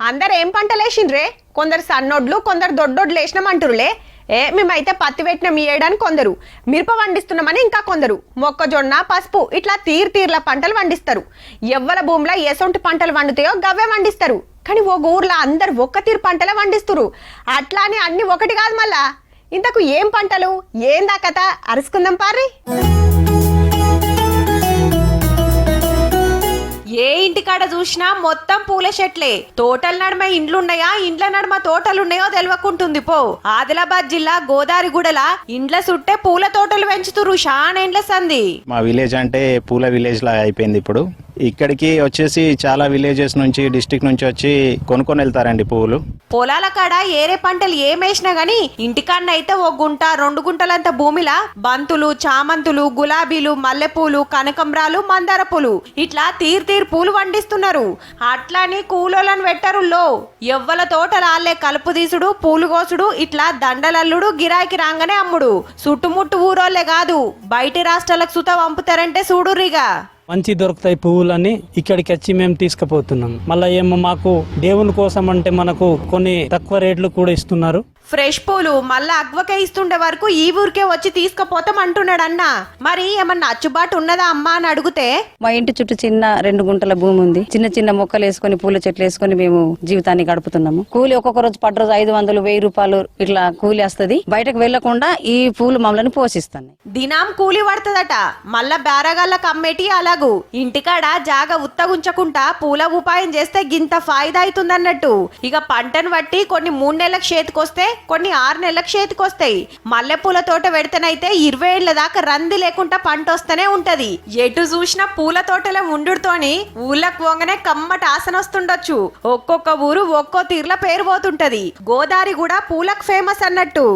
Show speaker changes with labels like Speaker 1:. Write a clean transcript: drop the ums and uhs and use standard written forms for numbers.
Speaker 1: అందరు ఏం పంటలేసిండ్రే? కొందరు సన్నొడ్లు, కొందరు దొడ్డొడ్లు వేసినామంటురులే. మేమైతే పత్తి పెట్టినాం ఏడాని కొందరు, మిరప పండిస్తున్నామని ఇంకా కొందరు మొక్కజొన్న, పసుపు ఇట్లా తీర్ల పంటలు పండిస్తారు. ఎవ్వల భూమిలో ఎసొంటి పంటలు పండుతాయో గవ్వే పండిస్తారు. కానీ ఒక ఊర్లో అందరు ఒక్క తీరు పంటలే పండిస్తురు. అట్లా అని అన్ని ఒకటి కాదు. మళ్ళా ఇంతకు ఏం పంటలు, ఏందా కథ అరుసుకుందాం పారి. ఏ ఇంటికాడ చూసినా మొత్తం పూల చెట్లే. తోటల నడుమ ఇండ్లున్నాయా, ఇండ్ల నడుమ తోటలున్నాయో తెలియకుంటుంది పో. ఆదిలాబాద్ జిల్లా గోదారిగూడల ఇండ్ల సుట్టే పూల తోటలు పెంచుతురు షానేండ్ల సంది.
Speaker 2: మా విలేజ్ అంటే పూల విలేజ్ లా అయిపోయింది. ఇప్పుడు ఇక్కడికి వచ్చేసి చాలా విలేజెస్ నుంచి, డిస్ట్రిక్ట్ నుంచి వచ్చి కొనుక్కొని వెళ్తారండి పువ్వులు.
Speaker 1: పొలాల కాడ ఏరే పంటలు ఏమేసినా గాని ఇంటికాడనైతే ఓ గుంట 2 గుంటలంత భూమిలా బంతులు, చామంతులు, గులాబీలు, మల్లెపూలు, కనకంబరాలు, మందార పూలు ఇట్లా తీరు పూలు పండిస్తున్నారు. అట్లాని కూలోలను పెట్టరుల్లో. ఎవ్వల తోటలు ఆళ్లే కలుపు తీసుడు, పూలు కోసుడు, ఇట్లా దండలల్లుడు, గిరాకి రాగానే అమ్ముడు. చుట్టుముట్టు ఊరోళ్లే కాదు, బయటి రాష్ట్రాలకు సుత పంపుతారంటే చూడుర్రిగా.
Speaker 3: మంచి దొరుకుతాయి పువ్వులని ఇక్కడికి వచ్చి మేము తీసుకుపోతున్నాం. మళ్ళీ ఏమో మాకు దేవుని కోసం అంటే మనకు కొన్ని తక్కువ రేట్లు కూడా ఇస్తున్నారు.
Speaker 1: ఫ్రెష్ పూలు మళ్ళా అగ్వకే ఇస్తుండే వరకు ఈ ఊరికే వచ్చి తీసుకుపోతాం అంటున్నాడు అన్న. మరి ఏమన్నా అచ్చుబాటు ఉన్నదా అమ్మా అని అడిగితే,
Speaker 4: మా ఇంటి చుట్టూ చిన్న 2 గుంటల భూమి ఉంది. చిన్న చిన్న మొక్కలు వేసుకొని, పూల చెట్లు వేసుకొని మేము జీవితాన్ని గడుపుతున్నాము. కూలి ఒక్కొక్క రోజు పడ్డ రోజు 500, 1000 రూపాయలు ఇట్లా కూలి వస్తుంది. బయటకు వెళ్లకుండా ఈ పూలు మమ్మల్ని పోషిస్తున్నాయి.
Speaker 1: దినాం కూలి పడుతుందట. మళ్ళా బేరగాళ్ళకి అమ్మేటి అలాగు. ఇంటికాడ జాగ ఉత్తగుంచకుండా పూల ఉపాయం చేస్తే గింత ఫాయిదా అవుతుందన్నట్టు. ఇక పంటను బట్టి కొన్ని 3 నెలలకు చేతికొస్తే, కొన్ని 6 నెలలకు చేతికొస్తాయి. మల్లెపూల తోట పెడితేనైతే 20 ఏళ్ల దాకా రంది లేకుండా పంట వస్తూనే ఉంటది. ఎటు చూసినా పూల తోటలో ఉండుతోని ఊళ్ళకు పోగానే కమ్మట ఆసన వస్తుండొచ్చు. ఒక్కొక్క ఊరు ఒక్కో తీర్ల పేరు పోతుంటది. గోదావరి కూడా పూలకు ఫేమస్ అన్నట్టు.